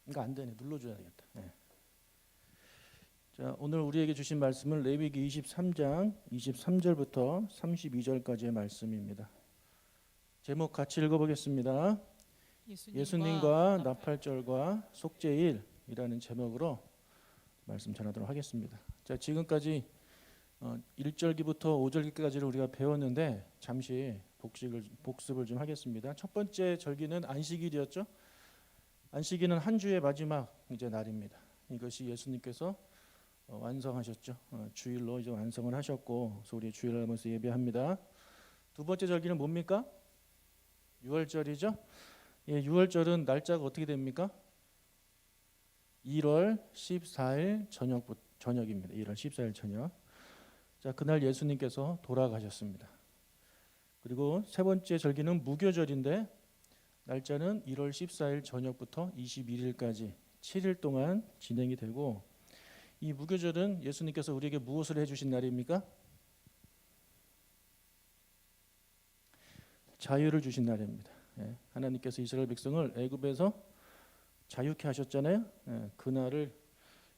이거 안 되네. 눌러줘야 되겠다. 네. 자, 오늘 우리에게 주신 말씀은 레위기 23장 23절부터 32절까지의 말씀입니다. 제목 같이 읽어보겠습니다. 예수님과 나팔절과 속죄일이라는 제목으로 말씀 전하도록 하겠습니다. 자, 지금까지 1절기부터 5절기까지를 우리가 배웠는데 잠시 복습을 좀 하겠습니다. 첫 번째 절기는 안식일이었죠. 안식일은 한 주의 마지막 이제 날입니다. 이것이 예수님께서 완성하셨죠. 주일로 이제 완성을 하셨고, 그래서 우리 주일을 하면서 예배합니다. 두 번째 절기는 뭡니까? 유월절이죠. 예, 유월절은 날짜가 어떻게 됩니까? 1월 14일 저녁입니다. 1월 14일 저녁. 자, 그날 예수님께서 돌아가셨습니다. 그리고 세 번째 절기는 무교절인데 날짜는 1월 14일 저녁부터 21일까지 7일 동안 진행이 되고, 이 무교절은 예수님께서 우리에게 무엇을 해주신 날입니까? 자유를 주신 날입니다. 예, 하나님께서 이스라엘 백성을 애굽에서 자유케 하셨잖아요. 예, 그 날을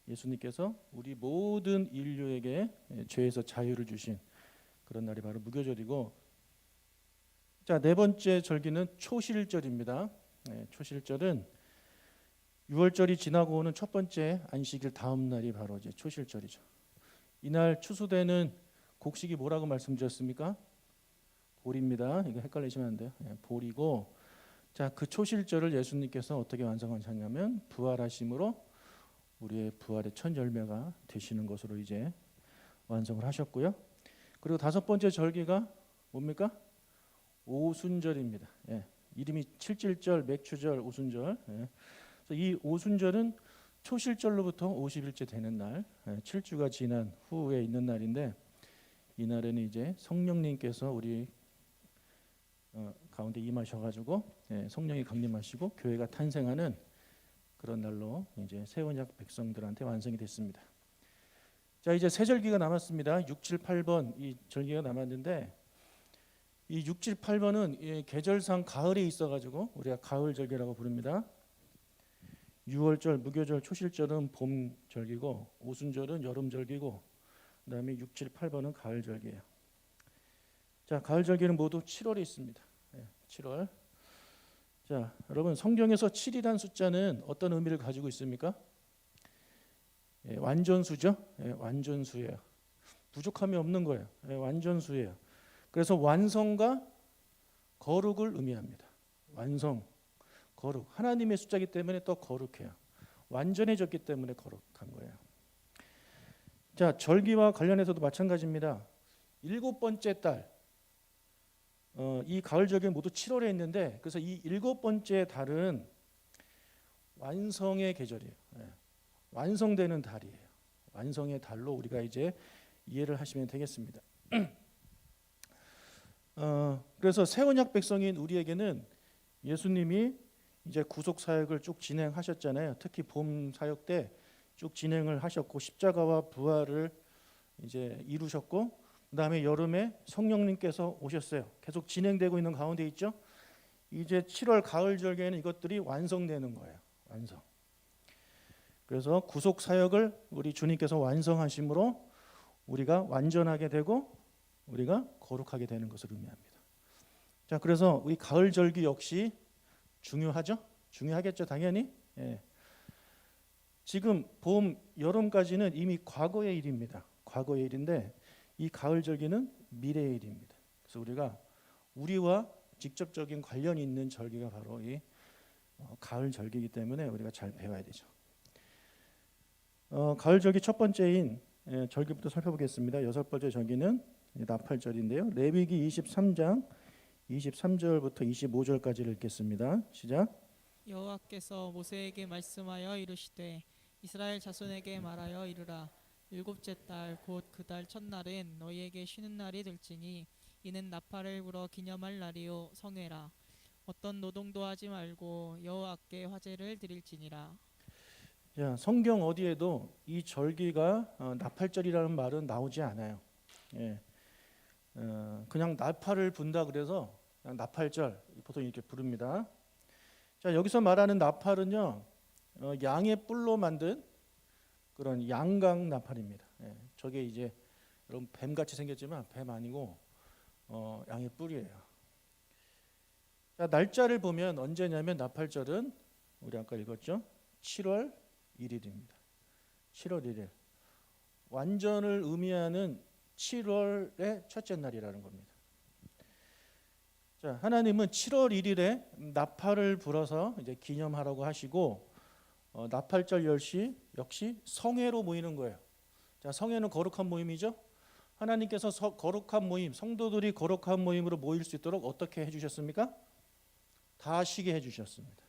예수님께서 우리 모든 인류에게 죄에서 자유를 주신 그런 날이 바로 무교절이고, 자, 네 번째 절기는 초실절입니다. 예, 초실절은 유월절이 지나고 오는 첫 번째 안식일 다음 날이 바로 이제 초실절이죠. 이날 추수되는 곡식이 뭐라고 말씀드렸습니까? 보리입니다. 이거 헷갈리시면 안 돼요. 예, 보리고, 자, 그 초실절을 예수님께서 어떻게 완성하셨냐면 부활하심으로 우리의 부활의 첫 열매가 되시는 것으로 이제 완성을 하셨고요. 그리고 다섯 번째 절기가 뭡니까? 오순절입니다. 예, 이름이 칠칠절, 맥추절, 오순절. 예. 이 오순절은 초실절로부터 50일째 되는 날, 7주가 지난 후에 있는 날인데, 이 날에는 이제 성령님께서 우리 가운데 임하셔가지고 성령이 강림하시고 교회가 탄생하는 그런 날로 이제 새 언약 백성들한테 완성이 됐습니다. 자, 이제 세 절기가 남았습니다. 6, 7, 8번 이 절기가 남았는데, 이 6, 7, 8번은 계절상 가을에 있어가지고 우리가 가을 절기라고 부릅니다. 유월절, 무교절, 초실절은 봄 절기고, 오순절은 여름 절기고, 그다음에 6, 7, 8번은 가을 절기예요. 자, 가을 절기는 모두 7월에 있습니다. 7월. 자, 여러분, 성경에서 7이라는 숫자는 어떤 의미를 가지고 있습니까? 완전수죠. 완전수예요. 부족함이 없는 거예요. 완전수예요. 그래서 완성과 거룩을 의미합니다. 완성, 거룩. 하나님의 숫자이기 때문에 또 거룩해요. 완전해졌기 때문에 거룩한 거예요. 자, 절기와 관련해서도 마찬가지입니다. 일곱 번째 달, 이 가을 절기는 모두 7월에 있는데, 그래서 이 일곱 번째 달은 완성의 계절이에요. 완성되는 달이에요. 완성의 달로 우리가 이제 이해를 하시면 되겠습니다. 그래서 새 언약 백성인 우리에게는 예수님이 이제 구속 사역을 쭉 진행하셨잖아요. 특히 봄 사역 때 쭉 진행을 하셨고, 십자가와 부활을 이제 이루셨고, 그다음에 여름에 성령님께서 오셨어요. 계속 진행되고 있는 가운데 있죠. 이제 7월 가을 절기에는 이것들이 완성되는 거예요. 완성. 그래서 구속 사역을 우리 주님께서 완성하심으로 우리가 완전하게 되고 우리가 거룩하게 되는 것을 의미합니다. 자, 그래서 우리 가을 절기 역시 중요하죠? 중요하겠죠, 당연히. 예. 지금 봄, 여름까지는 이미 과거의 일입니다. 과거의 일인데, 이 가을 절기는 미래의 일입니다. 그래서 우리가 우리와 직접적인 관련이 있는 절기가 바로 이 가을 절기이기 때문에 우리가 잘 배워야 되죠. 가을 절기 첫 번째인 절기부터 살펴보겠습니다. 여섯 번째 절기는 나팔절인데요. 레위기 23장 23절부터 25절까지를 읽겠습니다. 시작. 여호와께서 모세에게 말씀하여 이르시되 이스라엘 자손에게 말하여 이르라. 일곱째 달 곧 그 달 첫날은 너희에게 쉬는 날이 될지니 이는 나팔을 불어 기념할 날이요 성회라. 어떤 노동도 하지 말고 여호와께 화제를 드릴지니라. 자, 성경 어디에도 이 절기가 나팔절이라는 말은 나오지 않아요. 예. 그냥 나팔을 분다 그래서 그냥 나팔절 보통 이렇게 부릅니다. 자, 여기서 말하는 나팔은요, 양의 뿔로 만든 그런 양강 나팔입니다. 저게 이제 여러분 뱀같이 생겼지만 뱀 아니고 양의 뿔이에요. 자, 날짜를 보면 언제냐면 나팔절은 우리 아까 읽었죠? 7월 1일입니다. 7월 1일. 완전을 의미하는 7월의 첫째 날이라는 겁니다. 자, 하나님은 7월 1일에 나팔을 불어서 이제 기념하라고 하시고 나팔절 10시 역시 성회로 모이는 거예요. 자, 성회는 거룩한 모임이죠. 하나님께서 거룩한 모임, 성도들이 거룩한 모임으로 모일 수 있도록 어떻게 해주셨습니까? 다 쉬게 해주셨습니다.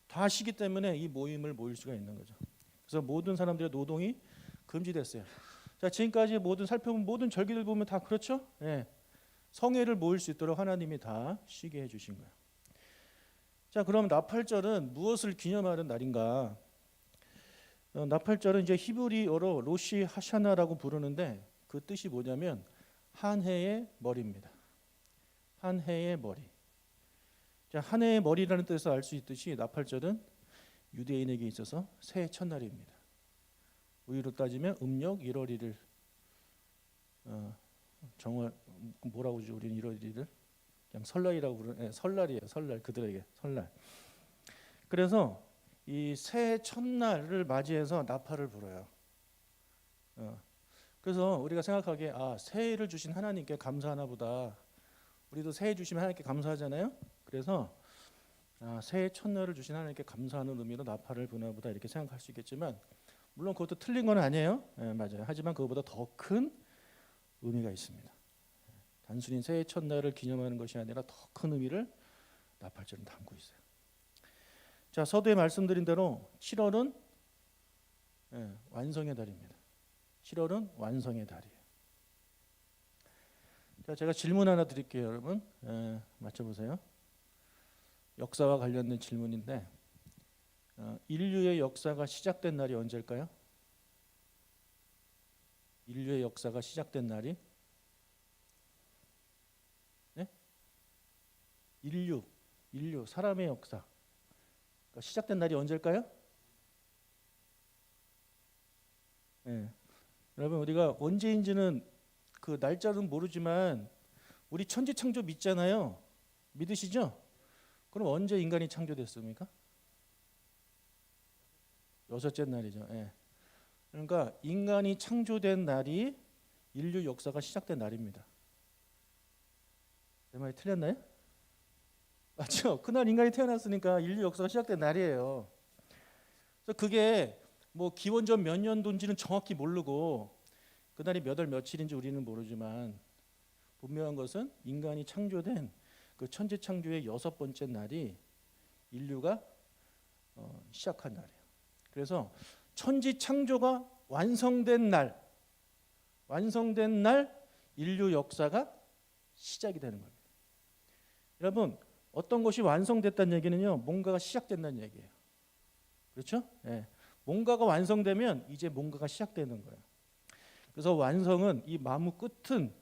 다 쉬기 때문에 이 모임을 모일 수가 있는 거죠. 그래서 모든 사람들의 노동이 금지됐어요. 자, 지금까지 살펴본 모든 절기들 보면 다 그렇죠? 성회를 모일 수 있도록 하나님이 다 쉬게 해주신 거예요. 자, 그럼 나팔절은 무엇을 기념하는 날인가? 나팔절은 이제 히브리어로 로시 하샤나라고 부르는데 그 뜻이 뭐냐면 한 해의 머리입니다. 한 해의 머리. 자, 한 해의 머리라는 뜻에서 알 수 있듯이 나팔절은 유대인에게 있어서 새해 첫날입니다. 우리로 따지면 음력 1월 1일 정월 뭐라고 하죠? 우리는 1월 1일을 그냥 설날이라고 부르는 설날이에요. 설날 그들에게 설날. 그래서 이 새해 첫날을 맞이해서 나팔을 불어요. 그래서 우리가 생각하기에 새해를 주신 하나님께 감사하나 보다. 우리도 새해 주시면 하나님께 감사하잖아요. 그래서 새해 첫날을 주신 하나님께 감사하는 의미로 나팔을 부나 보다 이렇게 생각할 수 있겠지만 물론 그것도 틀린 건 아니에요. 맞아요. 하지만 그것보다 더 큰 의미가 있습니다. 단순히 새해 첫날을 기념하는 것이 아니라 더 큰 의미를 나팔절은 담고 있어요. 자, 서두에 말씀드린 대로 7월은 완성의 달입니다. 7월은 완성의 달이에요. 자, 제가 질문 하나 드릴게요, 여러분. 맞춰보세요. 역사와 관련된 질문인데 인류의 역사가 시작된 날이 언제일까요? 인류의 역사가 시작된 날이? 네? 인류 사람의 역사 시작된 날이 언제일까요? 여러분 우리가 언제인지는 그 날짜는 모르지만 우리 천지창조 믿잖아요. 믿으시죠? 그럼 언제 인간이 창조됐습니까? 여섯째 날이죠. 그러니까 인간이 창조된 날이 인류 역사가 시작된 날입니다. 내 말이 틀렸나요? 맞죠? 그날 인간이 태어났으니까 인류 역사가 시작된 날이에요. 그래서 그게 뭐 기원전 몇 년도인지는 정확히 모르고 그날이 몇 월 며칠인지 우리는 모르지만 분명한 것은 인간이 창조된 그 천지 창조의 6번째 날이 인류가 시작한 날이에요. 그래서 천지 창조가 완성된 날 인류 역사가 시작이 되는 겁니다. 여러분 어떤 것이 완성됐다는 얘기는요, 뭔가가 시작된다는 얘기예요. 그렇죠? 뭔가가 완성되면 이제 뭔가가 시작되는 거예요. 그래서 완성은 이 나무 끝은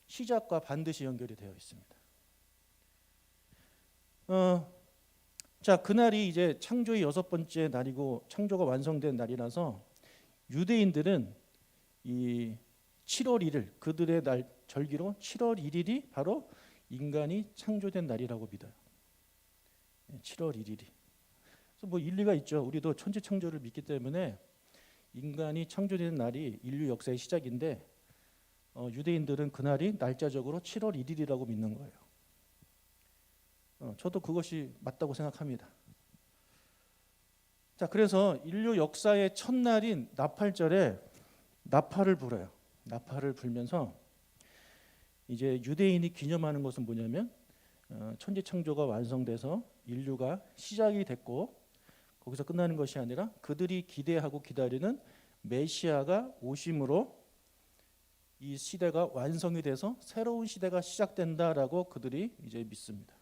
시작과 반드시 연결이 되어 있습니다. 자, 그날이 이제 창조의 6번째 날이고 창조가 완성된 날이라서 유대인들은 이 7월 1일 그들의 날 절기로 7월 1일이 바로 인간이 창조된 날이라고 믿어요. 7월 1일이. 그래서 뭐 일리가 있죠. 우리도 천지 창조를 믿기 때문에 인간이 창조된 날이 인류 역사의 시작인데 유대인들은 그날이 날짜적으로 7월 1일이라고 믿는 거예요. 저도 그것이 맞다고 생각합니다. 자, 그래서 인류 역사의 첫날인 나팔절에 나팔을 불어요. 나팔을 불면서 이제 유대인이 기념하는 것은 뭐냐면 천지 창조가 완성돼서 인류가 시작이 됐고 거기서 끝나는 것이 아니라 그들이 기대하고 기다리는 메시아가 오심으로 이 시대가 완성이 돼서 새로운 시대가 시작된다라고 그들이 이제 믿습니다.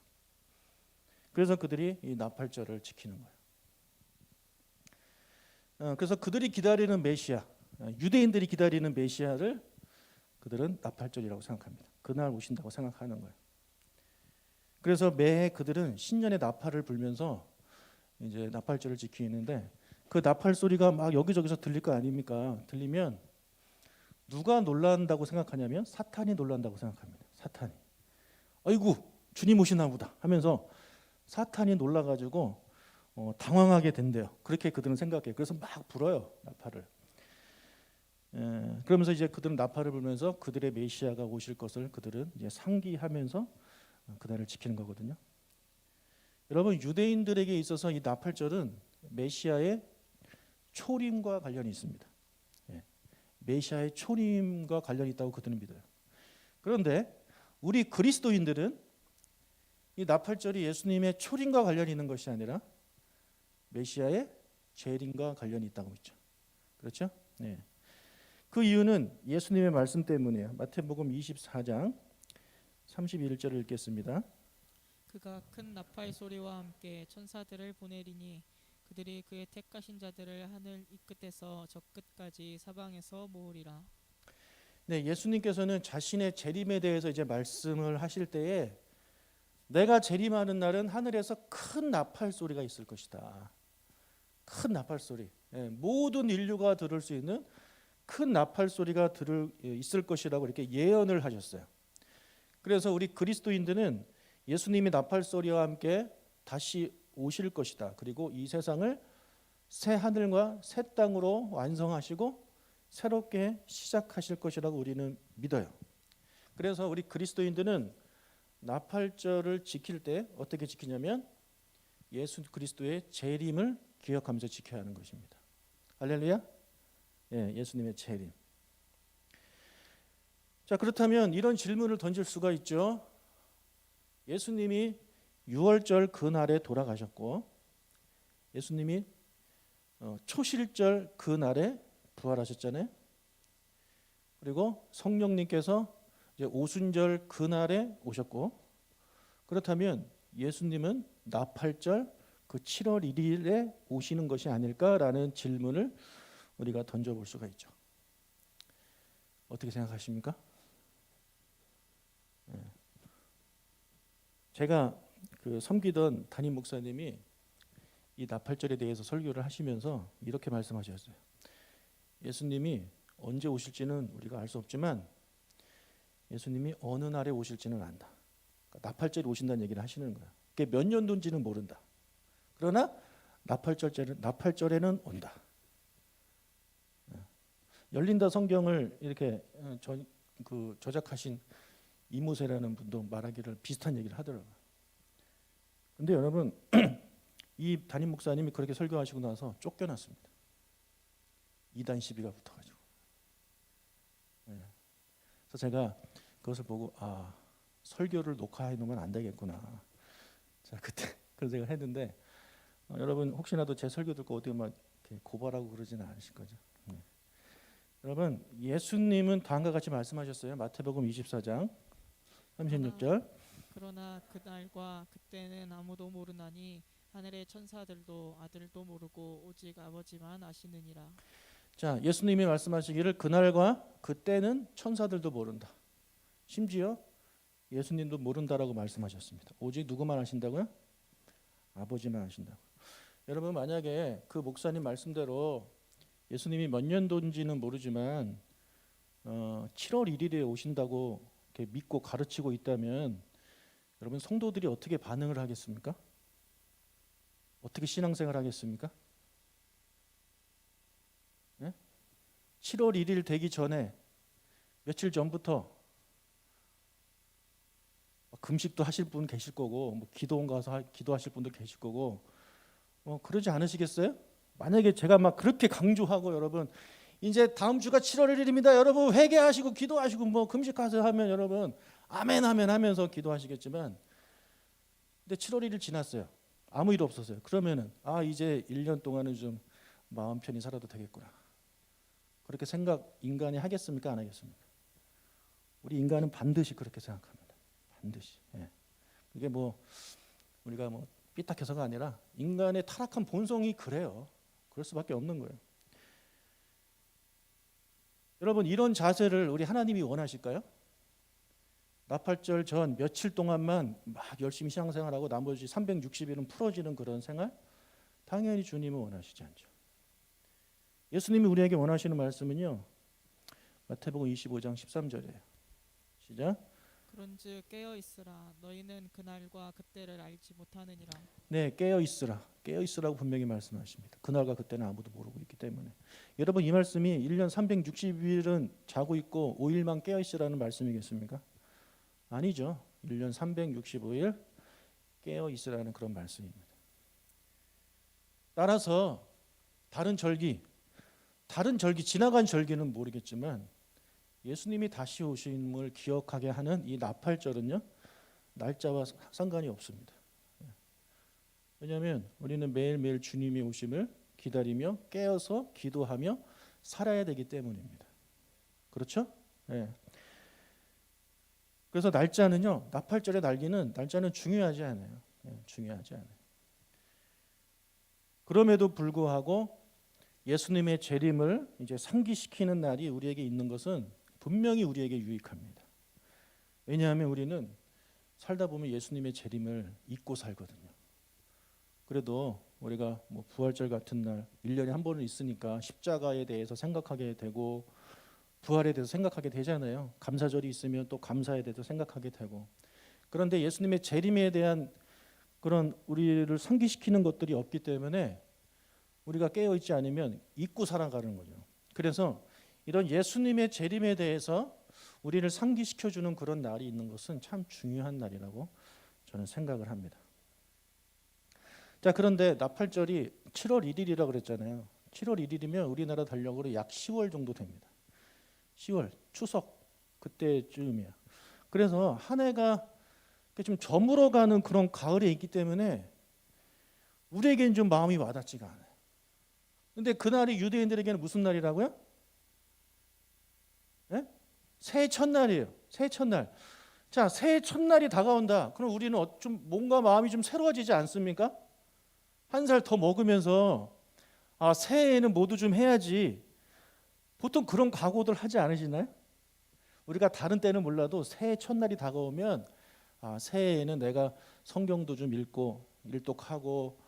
그래서 그들이 이 나팔절을 지키는 거예요. 그래서 그들이 기다리는 메시아, 유대인들이 기다리는 메시아를 그들은 나팔절이라고 생각합니다. 그날 오신다고 생각하는 거예요. 그래서 매해 그들은 신년의 나팔을 불면서 이제 나팔절을 지키는데 그 나팔 소리가 막 여기저기서 들릴 거 아닙니까? 들리면 누가 놀란다고 생각하냐면 사탄이 놀란다고 생각합니다. 사탄이. 아이고 주님 오시나 보다 하면서 사탄이 놀라가지고 당황하게 된대요. 그렇게 그들은 생각해요. 그래서 막 불어요 나팔을. 그러면서 이제 그들은 나팔을 불면서 그들의 메시아가 오실 것을 그들은 이제 상기하면서 그날을 지키는 거거든요. 여러분 유대인들에게 있어서 이 나팔절은 메시아의 초림과 관련이 있습니다. 메시아의 초림과 관련이 있다고 그들은 믿어요. 그런데 우리 그리스도인들은 이 나팔절이 예수님의 초림과 관련이 있는 것이 아니라 메시아의 재림과 관련이 있다고 믿죠. 그렇죠? 네. 그 이유는 예수님의 말씀 때문이에요. 마태복음 24장 31절을 읽겠습니다. 그가 큰 나팔 소리와 함께 천사들을 보내리니 그들이 그의 택하신 자들을 하늘 이 끝에서 저 끝까지 사방에서 모으리라. 네, 예수님께서는 자신의 재림에 대해서 이제 말씀을 하실 때에 내가 재림하는 날은 하늘에서 큰 나팔 소리가 있을 것이다. 큰 나팔 소리. 모든 인류가 들을 수 있는 큰 나팔 소리가 있을 것이라고 이렇게 예언을 하셨어요. 그래서 우리 그리스도인들은 예수님이 나팔 소리와 함께 다시 오실 것이다. 그리고 이 세상을 새 하늘과 새 땅으로 완성하시고 새롭게 시작하실 것이라고 우리는 믿어요. 그래서 우리 그리스도인들은 나팔절을 지킬 때 어떻게 지키냐면 예수 그리스도의 재림을 기억하면서 지켜야 하는 것입니다. 할렐루야. 예수님의 재림. 자, 그렇다면 이런 질문을 던질 수가 있죠. 예수님이 6월절 그날에 돌아가셨고 예수님이 초실절 그날에 부활하셨잖아요. 그리고 성령님께서 이제 오순절 그날에 오셨고 그렇다면 예수님은 나팔절 그 7월 1일에 오시는 것이 아닐까라는 질문을 우리가 던져볼 수가 있죠. 어떻게 생각하십니까? 제가 그 섬기던 담임 목사님이 이 나팔절에 대해서 설교를 하시면서 이렇게 말씀하셨어요. 예수님이 언제 오실지는 우리가 알 수 없지만 예수님이 어느 날에 오실지는 안다. 그러니까 나팔절에 오신다는 얘기를 하시는 거야. 그게 몇 년도인지는 모른다. 그러나 나팔절에는 온다. 열린다 성경을 이렇게 저작하신 이모세라는 분도 말하기를 비슷한 얘기를 하더라고요. 근데 여러분 이 담임 목사님이 그렇게 설교하시고 나서 쫓겨났습니다. 이단 시비가 붙어가지고. 그래서 제가 그것을 보고 설교를 녹화해 놓으면 안 되겠구나. 자 그때 그런 생각을 했는데 여러분 혹시라도 제 설교 듣고 어떻게 막 이렇게 고발하고 그러지는 않으실 거죠. 여러분 예수님은 다음과 같이 말씀하셨어요. 마태복음 24장 36절. 그러나 그날과 그때는 아무도 모르나니 하늘의 천사들도 아들도 모르고 오직 아버지만 아시느니라. 자, 예수님이 말씀하시기를 그날과 그때는 천사들도 모른다. 심지어 예수님도 모른다라고 말씀하셨습니다. 오직 누구만 아신다고요? 아버지만 아신다고. 여러분 만약에 그 목사님 말씀대로 예수님이 몇 년도인지는 모르지만 7월 1일에 오신다고 이렇게 믿고 가르치고 있다면 여러분 성도들이 어떻게 반응을 하겠습니까? 어떻게 신앙생활 하겠습니까? 7월 1일 되기 전에 며칠 전부터 금식도 하실 분 계실 거고 기도원 가서 기도하실 분도 계실 거고 그러지 않으시겠어요? 만약에 제가 막 그렇게 강조하고 여러분 이제 다음 주가 7월 1일입니다. 여러분 회개하시고 기도하시고 금식하세요 하면 여러분 아멘 아멘 하면서 기도하시겠지만 근데 7월 1일 지났어요. 아무 일 없었어요. 그러면은 이제 1년 동안은 좀 마음 편히 살아도 되겠구나. 그렇게 생각 인간이 하겠습니까? 안 하겠습니까? 우리 인간은 반드시 그렇게 생각합니다. 반드시. 이게 우리가 삐딱해서가 아니라 인간의 타락한 본성이 그래요. 그럴 수밖에 없는 거예요. 여러분 이런 자세를 우리 하나님이 원하실까요? 나팔절 전 며칠 동안만 막 열심히 신앙생활하고 나머지 360일은 풀어지는 그런 생활? 당연히 주님은 원하시지 않죠. 예수님이 우리에게 원하시는 말씀은요. 마태복음 25장 13절이에요. 시작. 그런즉 깨어 있으라 너희는 그날과 그때를 알지 못하느니라. 네, 깨어 있으라. 깨어 있으라고 분명히 말씀하십니다. 그날과 그때는 아무도 모르고 있기 때문에. 여러분 이 말씀이 1년 360일은 자고 있고 5일만 깨어 있으라는 말씀이겠습니까? 아니죠. 1년 365일 깨어 있으라는 그런 말씀입니다. 따라서 다른 절기 지나간 절기는 모르겠지만 예수님이 다시 오심을 기억하게 하는 이 나팔절은요. 날짜와 상관이 없습니다. 왜냐하면 우리는 매일매일 주님이 오심을 기다리며 깨어서 기도하며 살아야 되기 때문입니다. 그렇죠? 네. 그래서 날짜는요. 나팔절의 날짜는 중요하지 않아요. 중요하지 않아요. 그럼에도 불구하고 예수님의 재림을 이제 상기시키는 날이 우리에게 있는 것은 분명히 우리에게 유익합니다. 왜냐하면 우리는 살다 보면 예수님의 재림을 잊고 살거든요. 그래도 우리가 뭐 부활절 같은 날 1년에 한 번은 있으니까 십자가에 대해서 생각하게 되고 부활에 대해서 생각하게 되잖아요. 감사절이 있으면 또 감사에 대해서 생각하게 되고. 그런데 예수님의 재림에 대한 그런 우리를 상기시키는 것들이 없기 때문에 우리가 깨어있지 않으면 잊고 살아가는 거죠. 그래서 이런 예수님의 재림에 대해서 우리를 상기시켜주는 그런 날이 있는 것은 참 중요한 날이라고 저는 생각을 합니다. 자, 그런데 나팔절이 7월 1일이라고 그랬잖아요. 7월 1일이면 우리나라 달력으로 약 10월 정도 됩니다. 10월 추석 그때쯤이에요. 그래서 한 해가 좀 저물어가는 그런 가을에 있기 때문에 우리에게는 좀 마음이 와닿지가 않아요. 근데 그날이 유대인들에게는 무슨 날이라고요? 네? 새해 첫날이에요. 새해 첫날. 자, 새해 첫날이 다가온다. 그럼 우리는 좀 뭔가 마음이 좀 새로워지지 않습니까? 한 살 더 먹으면서 새해에는 모두 좀 해야지. 보통 그런 각오들 하지 않으시나요? 우리가 다른 때는 몰라도 새해 첫날이 다가오면 새해에는 내가 성경도 좀 읽고 일독하고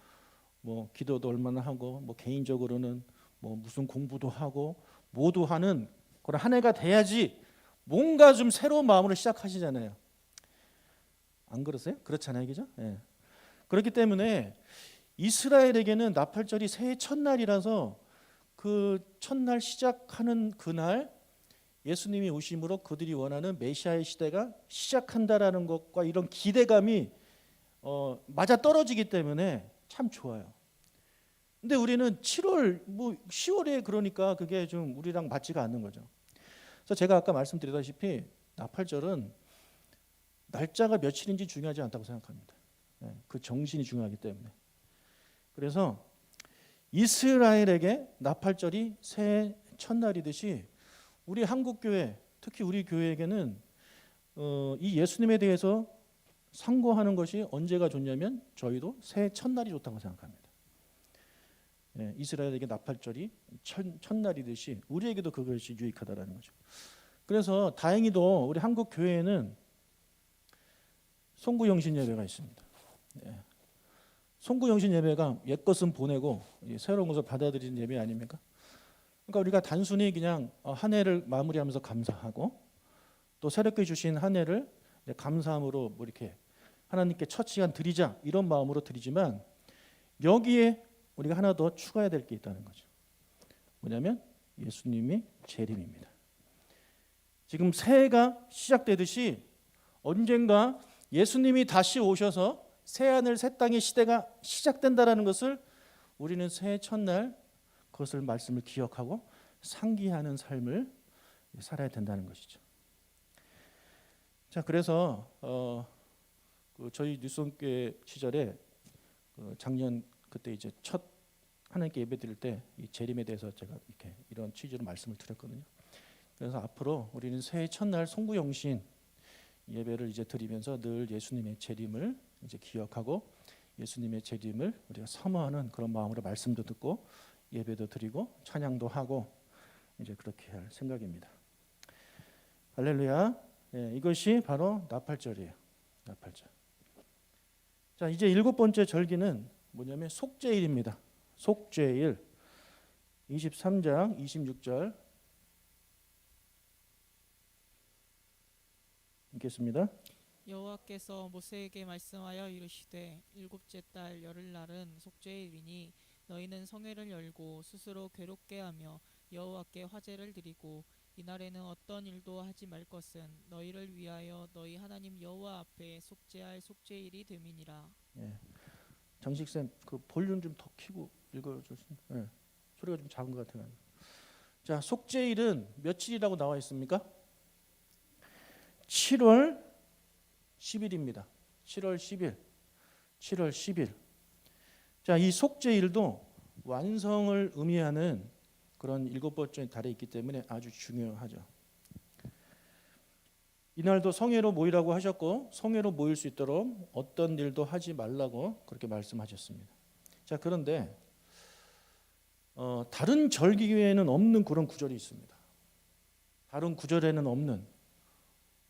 뭐 기도도 얼마나 하고 뭐 개인적으로는 뭐 무슨 공부도 하고 모두 하는 그런 한 해가 돼야지 뭔가 좀 새로운 마음으로 시작하시잖아요. 안 그러세요? 그렇잖아요, 그죠? 예. 그렇기 때문에 이스라엘에게는 나팔절이 새해 첫날이라서 그 첫날 시작하는 그날 예수님이 오심으로 그들이 원하는 메시아의 시대가 시작한다라는 것과 이런 기대감이 맞아 떨어지기 때문에 참 좋아요. 근데 우리는 7월, 10월에 그러니까 그게 좀 우리랑 맞지가 않는 거죠. 그래서 제가 아까 말씀드렸다시피 나팔절은 날짜가 며칠인지 중요하지 않다고 생각합니다. 그 정신이 중요하기 때문에. 그래서 이스라엘에게 나팔절이 새해 첫날이듯이 우리 한국교회, 특히 우리 교회에게는 이 예수님에 대해서 상고하는 것이 언제가 좋냐면 저희도 새해 첫날이 좋다고 생각합니다. 이스라엘에게 나팔절이 첫날이듯이 우리에게도 그것이 유익하다라는 거죠. 그래서 다행히도 우리 한국 교회에는 송구영신 예배가 있습니다. 송구영신 예배가 옛것은 보내고 새로운 것을 받아들이는 예배 아닙니까? 그러니까 우리가 단순히 그냥 한 해를 마무리하면서 감사하고 또 새롭게 주신 한 해를 감사함으로 뭐 이렇게 하나님께 첫 시간 드리자 이런 마음으로 드리지만 여기에 우리가 하나 더 추가해야 될 게 있다는 거죠. 뭐냐면 예수님이 재림입니다. 지금 새해가 시작되듯이 언젠가 예수님이 다시 오셔서 새하늘 새 땅의 시대가 시작된다라는 것을 우리는 새해 첫날 그것을 말씀을 기억하고 상기하는 삶을 살아야 된다는 것이죠. 자, 그래서 저희 뉴스원교회 시절에 작년 그때 이제 첫 하나님께 예배 드릴 때 이 재림에 대해서 제가 이렇게 이런 취지로 말씀을 드렸거든요. 그래서 앞으로 우리는 새해 첫날 송구영신 예배를 이제 드리면서 늘 예수님의 재림을 이제 기억하고 예수님의 재림을 우리가 사모하는 그런 마음으로 말씀도 듣고 예배도 드리고 찬양도 하고 이제 그렇게 할 생각입니다. 할렐루야. 이것이 바로 나팔절이에요. 나팔절. 자, 이제 7번째 절기는 뭐냐면 속죄일입니다. 속죄일 23장 26절 읽겠습니다. 여호와께서 모세에게 말씀하여 이르시되 일곱째 달 열흘날은 속죄일이니 너희는 성회를 열고 스스로 괴롭게 하며 여호와께 화제를 드리고 이날에는 어떤 일도 하지 말 것은 너희를 위하여 너희 하나님 여호와 앞에 속죄할 속죄일이 됨이니라. 예. 장식쌤 그 볼륨 좀 더 키고 읽어주시면 예. 소리가 좀 작은 것 같아요. 자, 속죄일은 며칠이라고 나와 있습니까? 7월 10일입니다. 7월 10일. 7월 10일. 자, 이 속죄일도 완성을 의미하는 그런 일곱 번째 달에 있기 때문에 아주 중요하죠. 이날도 성회로 모이라고 하셨고 성회로 모일 수 있도록 어떤 일도 하지 말라고 그렇게 말씀하셨습니다. 자, 그런데 다른 절기에는 없는 그런 구절이 있습니다. 다른 구절에는 없는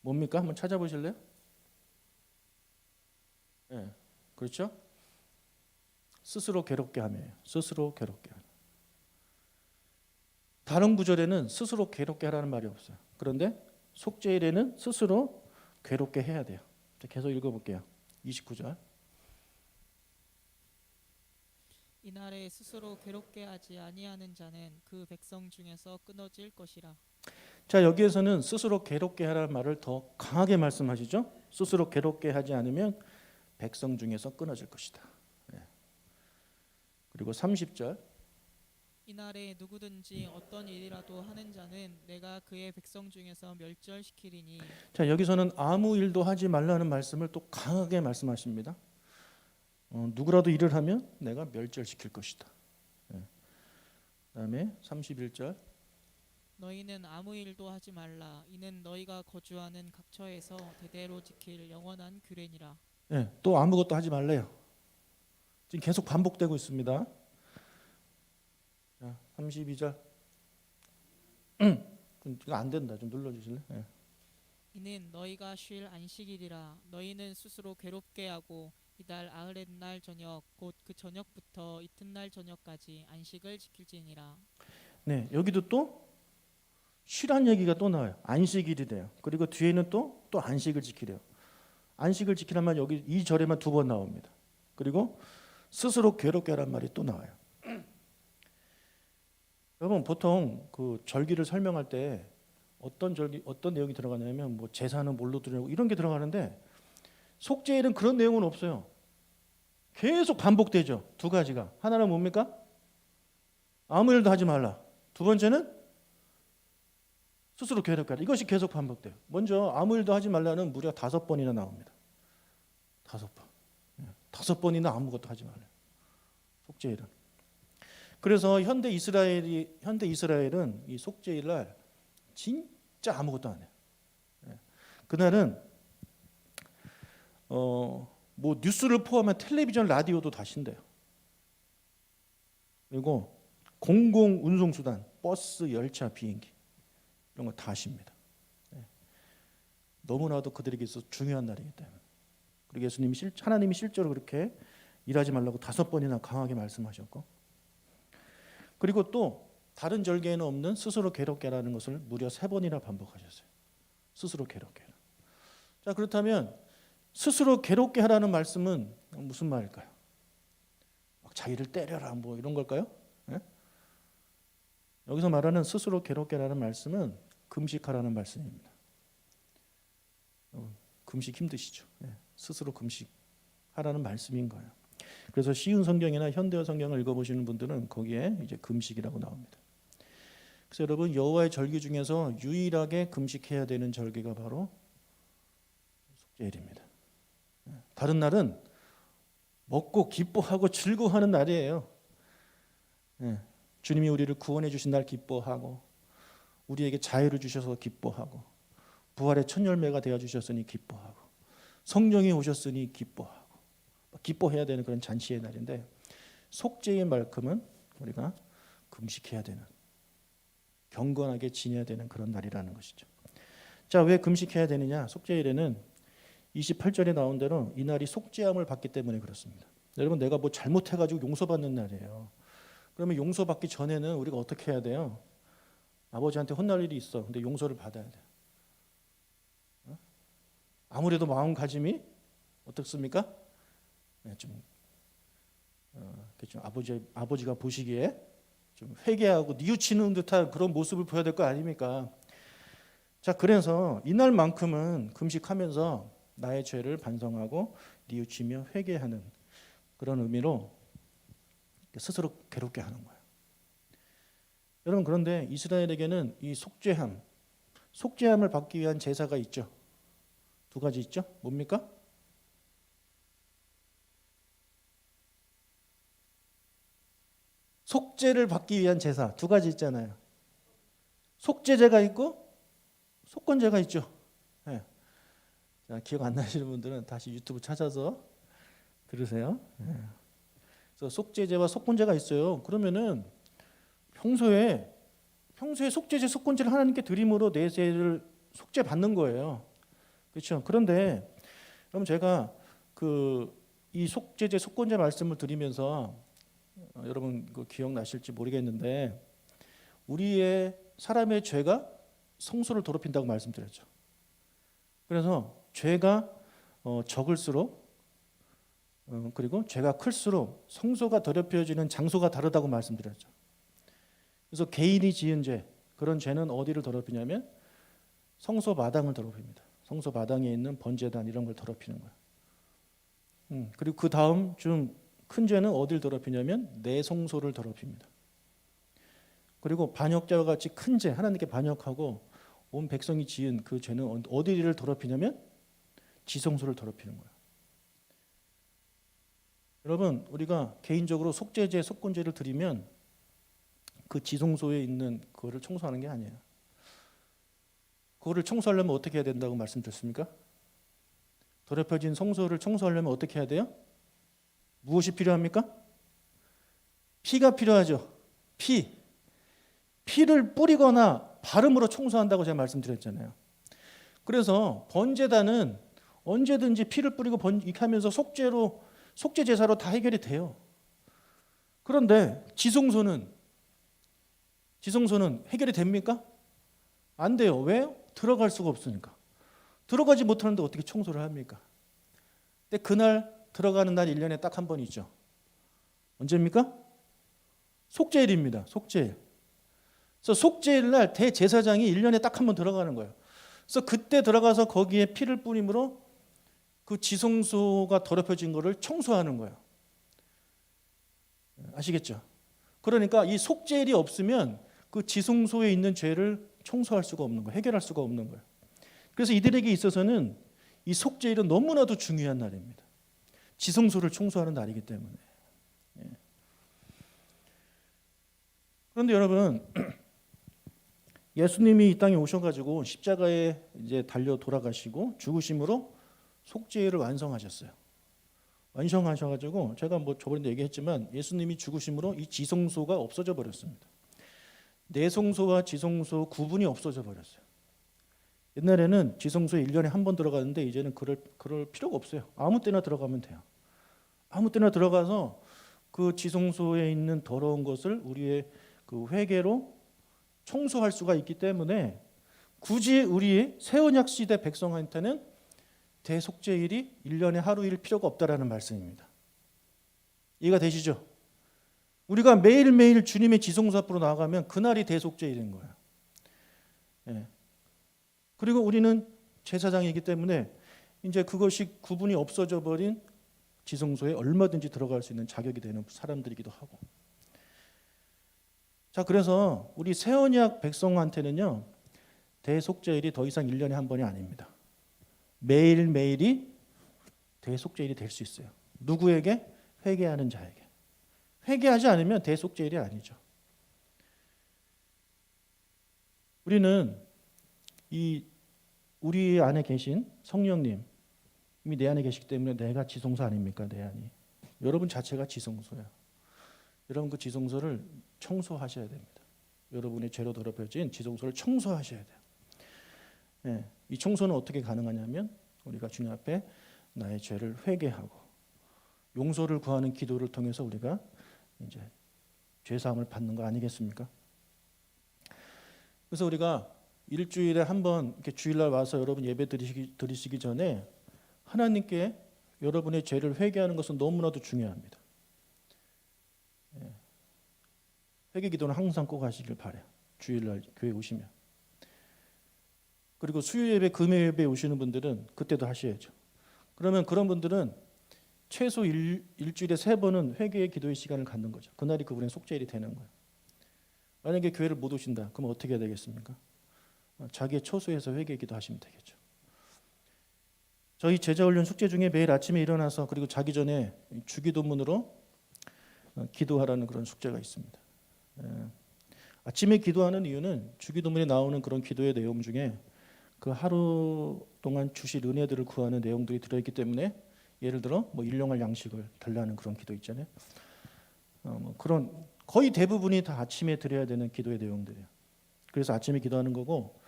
뭡니까? 한번 찾아보실래요? 네, 그렇죠? 스스로 괴롭게 하며요. 스스로 괴롭게 하며. 다른 구절에는 스스로 괴롭게 하라는 말이 없어요. 그런데 속죄일에는 스스로 괴롭게 해야 돼요. 계속 읽어볼게요. 29절. 이날에 스스로 괴롭게 하지 아니하는 자는 그 백성 중에서 끊어질 것이라. 자, 여기에서는 스스로 괴롭게 하라는 말을 더 강하게 말씀하시죠. 스스로 괴롭게 하지 않으면 백성 중에서 끊어질 것이다. 네. 그리고 30절. 이날에 누구든지 어떤 일이라도 하는 자는 내가 그의 백성 중에서 멸절시키리니. 자, 여기서는 아무 일도 하지 말라는 말씀을 또 강하게 말씀하십니다. 누구라도 일을 하면 내가 멸절시킬 것이다. 네. 그다음에 31절. 너희는 아무 일도 하지 말라. 이는 너희가 거주하는 각처에서 대대로 지킬 영원한 규례니라. 네, 또 아무것도 하지 말래요. 지금 계속 반복되고 있습니다. 자, 32절. 이거 안 된다. 좀 눌러주실래? 네. 이는 너희가 쉴 안식일이라. 너희는 스스로 괴롭게 하고 이달 아흐렛날 저녁 곧 그 저녁부터 이튿날 저녁까지 안식을 지킬지니라. 네, 여기도 또 쉬란 얘기가 또 나와요. 안식일이래요. 그리고 뒤에는 또 안식을 지키래요. 안식을 지키란 말 여기 이 절에만 2번 나옵니다. 그리고 스스로 괴롭게 하란 말이 또 나와요. 여러분 보통 그 절기를 설명할 때 어떤 절기 어떤 내용이 들어가냐면 뭐 제사는 뭘로 드리고 이런 게 들어가는데 속죄일은 그런 내용은 없어요. 계속 반복되죠. 2가지가. 하나는 뭡니까? 아무 일도 하지 말라. 2번째는 스스로 괴롭게 하라. 이것이 계속 반복돼요. 먼저 아무 일도 하지 말라는 무려 5번이나 나옵니다. 5번. 5번이나 아무것도 하지 말라. 속죄일은. 그래서 현대 이스라엘은 이 속죄일 날 진짜 아무것도 안 해요. 그날은 뭐 뉴스를 포함한 텔레비전, 라디오도 다 쉰대요. 그리고 공공 운송수단, 버스, 열차, 비행기 이런 거 다 쉽니다. 너무나도 그들에게 있어서 중요한 날이기 때문에. 그리고 하나님이 실제로 그렇게 일하지 말라고 5번이나 강하게 말씀하셨고, 그리고 또 다른 절개에는 없는 스스로 괴롭게 하라는 것을 무려 3번이나 반복하셨어요. 스스로 괴롭게 하라. 자, 그렇다면 스스로 괴롭게 하라는 말씀은 무슨 말일까요? 막 자기를 때려라 뭐 이런 걸까요? 네? 여기서 말하는 스스로 괴롭게 하라는 말씀은 금식하라는 말씀입니다. 금식 힘드시죠? 네. 스스로 금식하라는 말씀인 거예요. 그래서 쉬운 성경이나 현대어 성경을 읽어보시는 분들은 거기에 이제 금식이라고 나옵니다. 그래서 여러분 여호와의 절기 중에서 유일하게 금식해야 되는 절기가 바로 속죄일입니다. 다른 날은 먹고 기뻐하고 즐거워하는 날이에요. 주님이 우리를 구원해 주신 날 기뻐하고 우리에게 자유를 주셔서 기뻐하고 부활의 첫 열매가 되어 주셨으니 기뻐하고 성령이 오셨으니 기뻐하고 기뻐해야 되는 그런 잔치의 날인데 속죄일만큼은 우리가 금식해야 되는 경건하게 지내야 되는 그런 날이라는 것이죠. 자, 왜 금식해야 되느냐? 속죄일에는 28절에 나온 대로 이 날이 속죄함을 받기 때문에 그렇습니다. 여러분 내가 뭐 잘못해가지고 용서받는 날이에요. 그러면 용서받기 전에는 우리가 어떻게 해야 돼요? 아버지한테 혼날 일이 있어. 근데 용서를 받아야 돼. 아무래도 마음가짐이 어떻습니까? 네, 좀 아버지가 보시기에 좀 회개하고 뉘우치는 듯한 그런 모습을 보여야 될 거 아닙니까? 자, 그래서 이날만큼은 금식하면서 나의 죄를 반성하고 뉘우치며 회개하는 그런 의미로 스스로 괴롭게 하는 거예요. 여러분, 그런데 이스라엘에게는 이 속죄함을 받기 위한 제사가 있죠. 두 가지 있죠. 뭡니까? 속죄를 받기 위한 제사 두 가지 있잖아요. 속죄제가 있고 속건제가 있죠. 네. 자, 기억 안 나시는 분들은 다시 유튜브 찾아서 들으세요. 네. 그래서 속죄제와 속건제가 있어요. 그러면은 평소에 속죄제, 속건제를 하나님께 드림으로 내 죄를 속죄 받는 거예요. 그렇죠? 그런데 그럼 제가 이 속죄제, 속건제 말씀을 드리면서 여러분 그 기억나실지 모르겠는데 우리의 사람의 죄가 성소를 더럽힌다고 말씀드렸죠. 그래서 죄가 적을수록 그리고 죄가 클수록 성소가 더럽혀지는 장소가 다르다고 말씀드렸죠. 그래서 개인이 지은 죄, 그런 죄는 어디를 더럽히냐면 성소 마당을 더럽힙니다. 성소 마당에 있는 번제단 이런 걸 더럽히는 거예요. 그리고 그 다음 좀 큰 죄는 어디를 더럽히냐면 내 성소를 더럽힙니다. 그리고 반역자와 같이 큰 죄, 하나님께 반역하고 온 백성이 지은 그 죄는 어디를 더럽히냐면 지성소를 더럽히는 거예요. 여러분, 우리가 개인적으로 속죄제, 속건제를 드리면 그 지성소에 있는 그거를 청소하는 게 아니에요. 그거를 청소하려면 어떻게 해야 된다고 말씀드렸습니까? 더럽혀진 성소를 청소하려면 어떻게 해야 돼요? 무엇이 필요합니까? 피가 필요하죠. 피를 뿌리거나 바름으로 청소한다고 제가 말씀드렸잖아요. 그래서 번제단은 언제든지 피를 뿌리고 이렇게 하면서 속죄 제사로 다 해결이 돼요. 그런데 지성소는 해결이 됩니까? 안 돼요. 왜요? 들어갈 수가 없으니까. 들어가지 못하는데 어떻게 청소를 합니까? 근데 그날 들어가는 날 1년에 딱 한 번 있죠. 언제입니까? 속죄일입니다. 속죄일. 그래서 속죄일 날 대제사장이 1년에 딱 한 번 들어가는 거예요. 그래서 그때 들어가서 거기에 피를 뿌림으로 그 지성소가 더럽혀진 거를 청소하는 거예요. 아시겠죠? 그러니까 이 속죄일이 없으면 그 지성소에 있는 죄를 청소할 수가 없는 거예요. 해결할 수가 없는 거예요. 그래서 이들에게 있어서는 이 속죄일은 너무나도 중요한 날입니다. 지성소를 청소하는 날이기 때문에. 그런데 여러분, 예수님이 이 땅에 오셔가지고 십자가에 이제 달려 돌아가시고 죽으심으로 속죄일을 완성하셨어요. 완성하셔가지고 제가 뭐 저번에도 얘기했지만 예수님이 죽으심으로 이 지성소가 없어져 버렸습니다. 내성소와 지성소 구분이 없어져 버렸어요. 옛날에는 지성소에 1년에 한 번 들어가는데 이제는 그럴 필요가 없어요. 아무 때나 들어가면 돼요. 아무 때나 들어가서 그 지성소에 있는 더러운 것을 우리의 그 회개로 청소할 수가 있기 때문에 굳이 우리 새 언약 시대 백성한테는 대속죄일이 1년에 하루일 필요가 없다라는 말씀입니다. 이해가 되시죠? 우리가 매일매일 주님의 지성소 앞으로 나아가면 그날이 대속죄일인 거예요. 예. 그리고 우리는 제사장이기 때문에 이제 그것이 구분이 없어져 버린 지성소에 얼마든지 들어갈 수 있는 자격이 되는 사람들이기도 하고. 자, 그래서 우리 새 언약 백성한테는요, 대속죄일이 더 이상 1년에 한 번이 아닙니다. 매일매일이 대속죄일이 될 수 있어요. 누구에게? 회개하는 자에게. 회개하지 않으면 대속죄일이 아니죠. 우리는 우리 안에 계신 성령님 이미 내 안에 계시기 때문에 내가 지성소 아닙니까? 내 안이. 여러분 자체가 지성소예요. 여러분 그 지성소를 청소하셔야 됩니다. 여러분의 죄로 더럽혀진 지성소를 청소하셔야 돼요. 네, 이 청소는 어떻게 가능하냐면 우리가 주님 앞에 나의 죄를 회개하고 용서를 구하는 기도를 통해서 우리가 이제 죄사함을 받는 거 아니겠습니까? 그래서 우리가 일주일에 한 번 이렇게 주일날 와서 여러분 예배 드리시기 전에 하나님께 여러분의 죄를 회개하는 것은 너무나도 중요합니다. 회개 기도는 항상 꼭 하시길 바라요. 주일날 교회 오시면. 그리고 수요 예배, 금요 예배 오시는 분들은 그때도 하셔야죠. 그러면 그런 분들은 최소 일주일에 3번은 회개의 기도의 시간을 갖는 거죠. 그날이 그분의 속죄일이 되는 거예요. 만약에 교회를 못 오신다, 그럼 어떻게 해야 되겠습니까? 자기의 처소에서 회개 기도하시면 되겠죠. 저희 제자훈련 숙제 중에 매일 아침에 일어나서 그리고 자기 전에 주기도문으로 기도하라는 그런 숙제가 있습니다. 아침에 기도하는 이유는 주기도문에 나오는 그런 기도의 내용 중에 그 하루 동안 주실 은혜들을 구하는 내용들이 들어있기 때문에, 예를 들어 뭐 일용할 양식을 달라는 그런 기도 있잖아요. 그런 거의 대부분이 다 아침에 드려야 되는 기도의 내용들이에요. 그래서 아침에 기도하는 거고,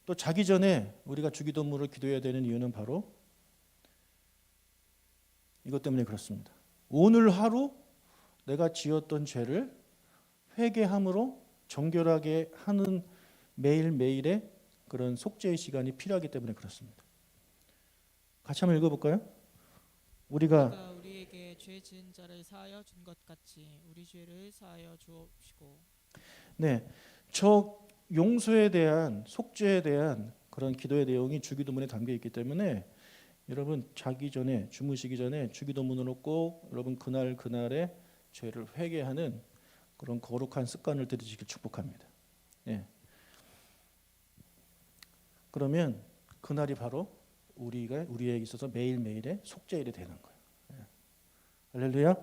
또 자기 전에 우리가 주기도문을 기도해야 되는 이유는 바로 이것 때문에 그렇습니다. 오늘 하루 내가 지었던 죄를 회개함으로 정결하게 하는 매일매일의 그런 속죄의 시간이 필요하기 때문에 그렇습니다. 같이 한번 읽어볼까요? 우리가 우리에게 죄 지은 자를 사하여 준 것 같이 우리 죄를 사하여 주옵시고. 네, 저 용서에 대한, 속죄에 대한 그런 기도의 내용이 주기도문에 담겨 있기 때문에 여러분 자기 전에, 주무시기 전에 주기도문으로 꼭 여러분 그날의 죄를 회개하는 그런 거룩한 습관을 들이시길 축복합니다. 예. 그러면 그날이 바로 우리에게 있어서 매일매일의 속죄일이 되는 거예요. 예. 할렐루야.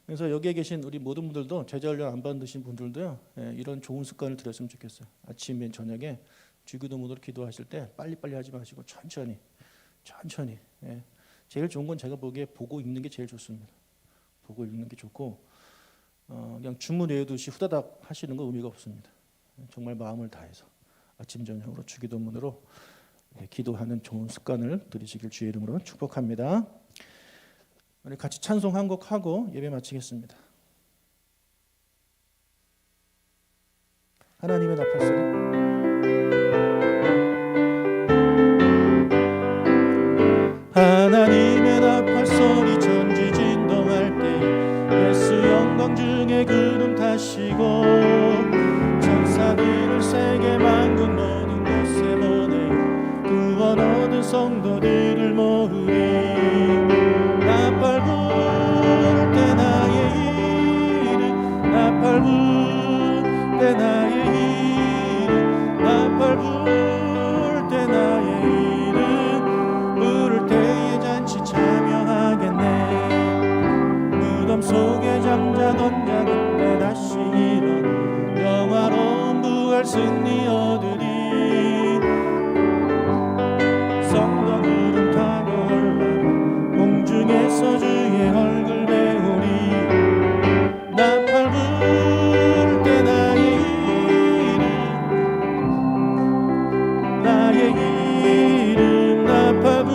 그래서 여기에 계신 우리 모든 분들도, 제자훈련 안 받으신 분들도요, 이런 좋은 습관을 들였으면 좋겠어요. 아침에 저녁에 주기도문으로 기도하실 때 빨리빨리 하지 마시고 천천히. 제일 좋은 건 제가 보기에 보고 읽는 게 제일 좋습니다. 보고 읽는 게 좋고, 그냥 주문 외우듯이 후다닥 하시는 거 의미가 없습니다. 정말 마음을 다해서 아침 저녁으로 주기도문으로 기도하는 좋은 습관을 들이시길 주의 이름으로 축복합니다. 우리 같이 찬송 한 곡 하고 예배 마치겠습니다. 하나님의 나팔소리. 하나님의 나팔소리 전지진동할 때 예수 영광 중에 구름 타시고 천사들을 세계 만군 모든 곳에 보내어 구원 얻은 성도들을 모으리. 나팔 불 때 나의 이름, 나팔 불 때 나의 이름, 나팔 불 때 나의 이름, 부를 때에 잔치 참여하겠네. 무덤 속에 잠자던 자 그때 다시 일어나 영화로운 부활 승리 얻으리. 성령 구름 타고 올라가 공중에서 주의 얼굴 배우리. 나팔 불 때 나의 이름, 나의 이름, 나팔 불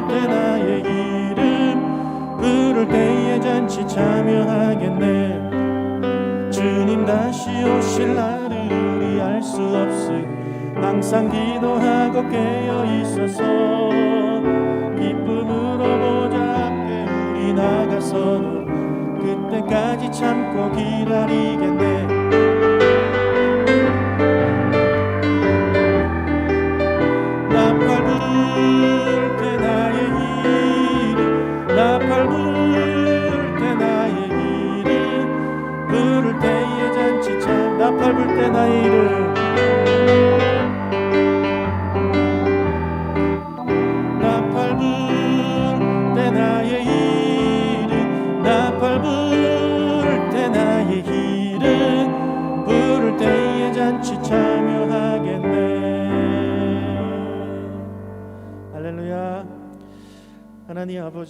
때 나의 이름, 부를 때에 잔치 참여하겠네. 주님 다시 오실 날을 우리 알 수 없으니 항상 기도하고 깨어 있어서 기쁨으로 보좌 앞에 우리 나가서 그때까지 참고 기다리겠네. 나팔 불 때 나의 이름, 나팔 불 때 나의 이름, 부를 때에 잔치 참. 나팔 불 때 나의 이름, 나팔 불 때 나의 이름, 나팔 불 때 나의 이름, 부를 때에 잔치 참여하겠네. 할렐루야. 하나님 아버지,